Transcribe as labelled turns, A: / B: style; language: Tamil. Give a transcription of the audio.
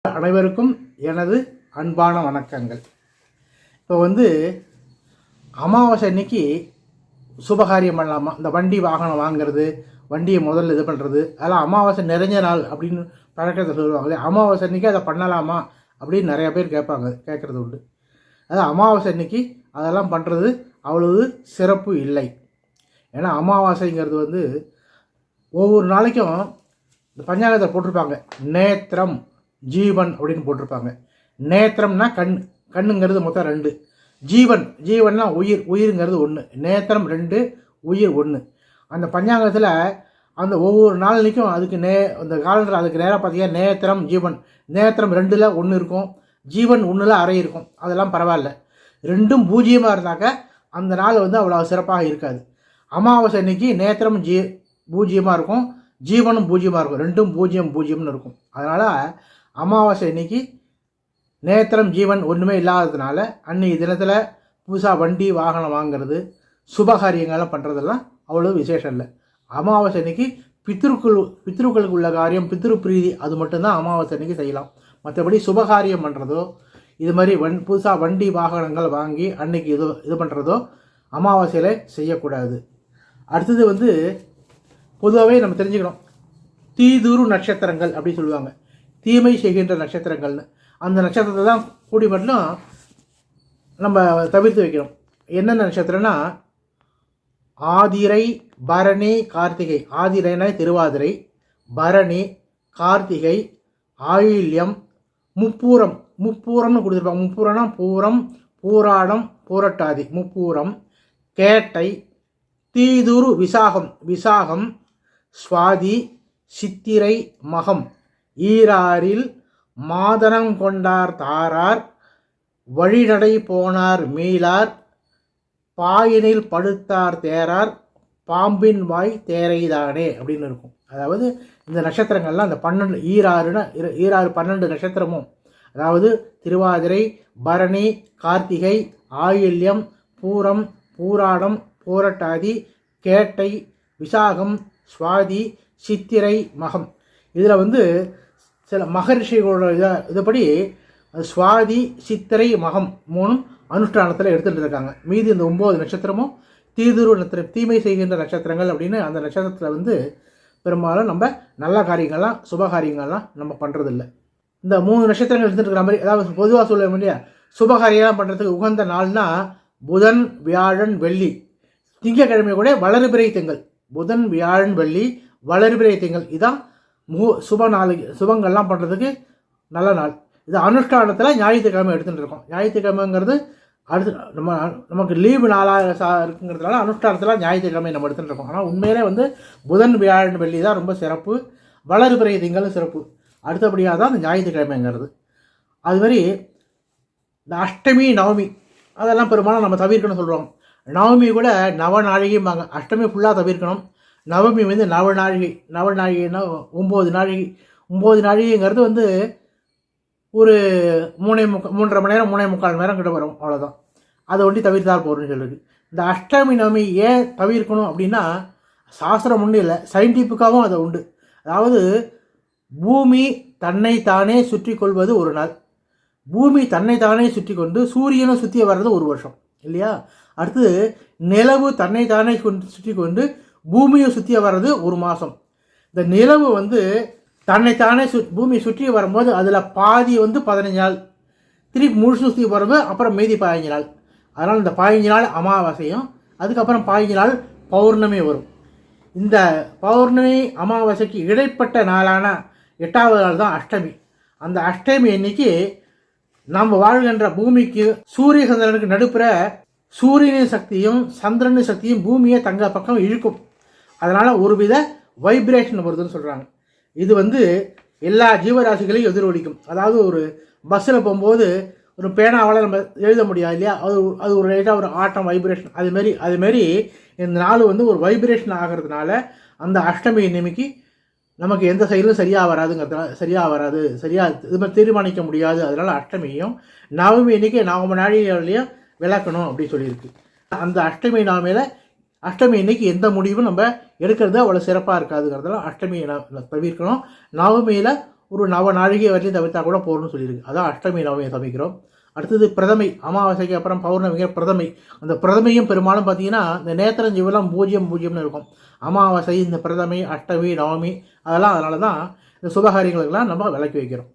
A: அனைவருக்கும் எனது அன்பான வணக்கங்கள். இப்போ அமாவாசை அன்னைக்கு சுபகாரியம் பண்ணலாமா? இந்த வண்டி வாகனம் வாங்கிறது, வண்டியை முதல்ல இது பண்ணுறது, அதெல்லாம் அமாவாசை நிறைஞ்ச நாள் அப்படின்னு பழக்கத்தை சொல்லுவாங்களே. அமாவாசை அன்னைக்கு அதை பண்ணலாமா அப்படின்னு நிறையா பேர் கேட்குறது உண்டு. அதாவது அமாவாசை அன்னைக்கு அதெல்லாம் பண்ணுறது அவ்வளவு சிறப்பு இல்லை. ஏன்னா அமாவாசைங்கிறது ஒவ்வொரு நாளைக்கும் இந்த பஞ்சாங்கத்தை போட்டிருப்பாங்க. நேத்திரம் ஜீவன் அப்படின்னு போட்டிருப்பாங்க. நேத்திரம்னா கண்ணுங்கிறது மொத்தம் 2, ஜீவன்னா உயிருங்கிறது 1, நேத்திரம் 2, உயிர் 1. அந்த பஞ்சாங்கத்தில் அந்த ஒவ்வொரு நாளைக்கும் அதுக்கு அந்த காலண்டர் அதுக்கு நேராக பார்த்தீங்கன்னா நேத்திரம் ஜீவன், நேத்திரம் 2ல் 1 இருக்கும், ஜீவன் 1ல் அரை இருக்கும். அதெல்லாம் பரவாயில்ல. 2ம் பூஜ்ஜியமாக இருந்தாக்க அந்த நாள் அவ்வளோ சிறப்பாக இருக்காது. அமாவாசை அன்னைக்கு நேத்திரம் பூஜ்ஜியமாக இருக்கும், ஜீவனும் பூஜ்ஜியமாக இருக்கும், 2ம் பூஜ்ஜியம்னு இருக்கும். அதனால் அமாவாசை அன்னைக்கு நேத்திரம் ஜீவன் ஒன்றுமே இல்லாததுனால அன்றைக்கி தினத்தில் புதுசாக வண்டி வாகனம் வாங்கிறது, சுபகாரியங்கள்லாம் பண்ணுறதெல்லாம் அவ்வளோ விசேஷம் இல்லை. அமாவாசை அன்னைக்கு பித்ருக்களுக்கு உள்ள காரியம், பித்ரு பிரீதி, அது மட்டும்தான் அமாவாசை அன்னைக்கு செய்யலாம். மற்றபடி சுபகாரியம் பண்ணுறதோ இது மாதிரி புதுசாக வண்டி வாகனங்கள் வாங்கி அன்னைக்கு இது பண்ணுறதோ அமாவாசையில் செய்யக்கூடாது. அடுத்தது பொதுவாகவே நம்ம தெரிஞ்சுக்கணும், தீதுரு நட்சத்திரங்கள் அப்படி சொல்லுவாங்க, தீமை செய்கின்ற நட்சத்திரங்கள்னு. அந்த நட்சத்திரத்தை தான் கூடி மட்டும் நம்ம தவிர்த்து வைக்கணும். என்னென்ன நட்சத்திரம்னா ஆதிரை, பரணி, கார்த்திகை. ஆதிரைனா திருவாதிரை, பரணி, கார்த்திகை, ஆயில்யம், முப்பூரம்னு கொடுத்துருப்பாங்க. முப்பூரம்னா பூரம், பூராடம், பூரட்டாதி, முப்பூரம், கேட்டை, தீதுரு விசாகம், சுவாதி, சித்திரை, மகம். ஈராரில் மாதனம் கொண்டார் தாரார், வழிநடை போனார் மீளார், பாயினில் படுத்தார் தேரார், பாம்பின் வாய் தேரைதானே அப்படின்னு இருக்கும். அதாவது இந்த நட்சத்திரங்கள்லாம் அந்த 12 ஈராறு 12 நட்சத்திரமும், அதாவது திருவாதிரை, பரணி, கார்த்திகை, ஆயில்யம், பூரம், பூராடம், பூரட்டாதி, கேட்டை, விசாகம், சுவாதி, சித்திரை, மகம். இதில் சில மகரிஷிகளோட இதுபடி சுவாதி, சித்திரை, மகம் 3ம் அனுஷ்டானத்தில் எடுத்துகிட்டு இருக்காங்க. மீதி இந்த 9 நட்சத்திரமும் தீதுரு நட்சத்திரம், தீமை செய்கின்ற நட்சத்திரங்கள் அப்படின்னு அந்த நட்சத்திரத்தில் பெரும்பாலும் நம்ம நல்ல காரியங்கள்லாம் சுபகாரியங்கள்லாம் நம்ம பண்ணுறதில்ல. இந்த 3 நட்சத்திரங்கள் எடுத்துகிட்டு இருக்கிற மாதிரி, அதாவது பொதுவாக சொல்ல வேண்டிய சுபகாரியெல்லாம் பண்ணுறதுக்கு உகந்த நாள்னா புதன், வியாழன், வெள்ளி. திங்கக்கிழமை கூட வளர்பிறை திங்கள். புதன், வியாழன், வெள்ளி, வளர்பிறை திங்கள், இதான் சுபங்கள்லாம் பண்ணுறதுக்கு நல்ல நாள். இது அனுஷ்டானத்தில் ஞாயிற்றுக்கிழமை எடுத்துகிட்டு இருக்கோம். ஞாயிற்றுக்கிழமைங்கிறது அடுத்து நமக்கு லீவு நாளாக இருக்குங்கிறதுனால அனுஷ்டானத்தில் ஞாயிற்றுக்கிழமை நம்ம எடுத்துகிட்டு இருக்கோம். ஆனால் உண்மையிலே புதன், வியாழன், வெள்ளி தான் ரொம்ப சிறப்பு, வளர்பிறை திங்கள் சிறப்பு, அடுத்தபடியாக தான் அந்த ஞாயிற்றுக்கிழமைங்கிறது. அதுமாதிரி இந்த அஷ்டமி, நவமி அதெல்லாம் பெரும்பாலும் நம்ம தவிர்க்கணும்னு சொல்கிறோம். நவமி கூட நவநாழிகைம்பாங்க. அஷ்டமி ஃபுல்லாக தவிர்க்கணும். நவமி நவநாழிகை. நவநாழிகைன்னா 9 நாழிகை. 9 நாழிகைங்கிறது ஒரு 3.5 மணி நேரம், 3.25 மணி நேரம் கிட்ட வரும், அவ்வளோதான். அதை தவிர்த்தால் போகிறோன்னு சொல்லுது. இந்த அஷ்டமி நவமி ஏன் தவிர்க்கணும் அப்படின்னா சாஸ்திரம் ஒன்றும் இல்லை, சயின்டிஃபிக்காகவும் அதை உண்டு. அதாவது பூமி தன்னைத்தானே சுற்றி கொள்வது ஒரு நாள், பூமி தன்னைத்தானே சுற்றி கொண்டு சூரியனும் சுற்றி வர்றது ஒரு வருஷம் இல்லையா? அடுத்தது நிலவு தன்னைத்தானே சுற்றி கொண்டு பூமியை சுற்றி வர்றது ஒரு மாதம். இந்த நிலவு தன்னைத்தானே பூமியை சுற்றி வரும்போது அதில் பாதி 15 நாள், திருப்பி முழுசு சுற்றி வரும்போது அப்புறம் மீதி 15 நாள். அதனால் இந்த 15 நாள் அமாவாசையும், அதுக்கப்புறம் 15 நாள் பௌர்ணமி வரும். இந்த பௌர்ணமி அமாவாசைக்கு இடைப்பட்ட நாளான 8வது நாள் தான் அஷ்டமி. அந்த அஷ்டமி அன்னைக்கு நம்ம வாழ்கின்ற பூமிக்கு சூரிய சந்திரனுக்கு நடுப்புற சூரியனின் சக்தியும் சந்திரனின் சக்தியும் பூமியை தங்க பக்கம் இழுக்கும். அதனால் ஒருவித வைப்ரேஷன் வருதுன்னு சொல்கிறாங்க. இது எல்லா ஜீவராசிகளையும் எதிரொலிக்கும். அதாவது ஒரு பஸ்ஸில் போகும்போது ஒரு பேனாவால் நம்ம எழுத முடியாது இல்லையா? அது ஒரு லைட்டாக ஒரு ஆட்டம், வைப்ரேஷன். அதுமாரி இந்த நாள் ஒரு வைப்ரேஷன் ஆகிறதுனால அந்த அஷ்டமி நிமிக்கு நமக்கு எந்த செயலும் சரியாக வராது, இது மாதிரி தீர்மானிக்க முடியாது. அதனால் அஷ்டமியும் நவமி அன்னைக்கு நவம நாழிகையிலையும் விளக்கணும் அப்படின்னு சொல்லியிருக்கு. அந்த அஷ்டமி நவமியில் அஷ்டமி இன்னைக்கு எந்த முடிவும் நம்ம எடுக்கிறது அவ்வளோ சிறப்பாக இருக்காதுங்கிறதுல அஷ்டமியை தவிர்க்கணும். நவமியில் ஒரு நாழிகை வரையும் தவிர்த்தா கூட போகணும்னு சொல்லியிருக்கு. அதான் அஷ்டமி நவமியை சமைக்கிறோம். அடுத்தது பிரதமை, அமாவாசைக்கு அப்புறம் பௌர்ணமிக்கு பிரதமை. அந்த பிரதமையும் பெரும்பாலும் பார்த்தீங்கன்னா இந்த நேத்திரஞ்சீவெல்லாம் பூஜ்யம்னு இருக்கும். அமாவாசை, இந்த பிரதமை, அஷ்டமி, நவமி அதெல்லாம் அதனால தான் இந்த சுபகாரியங்களுக்கெல்லாம் நம்ம விளக்கி வைக்கிறோம்.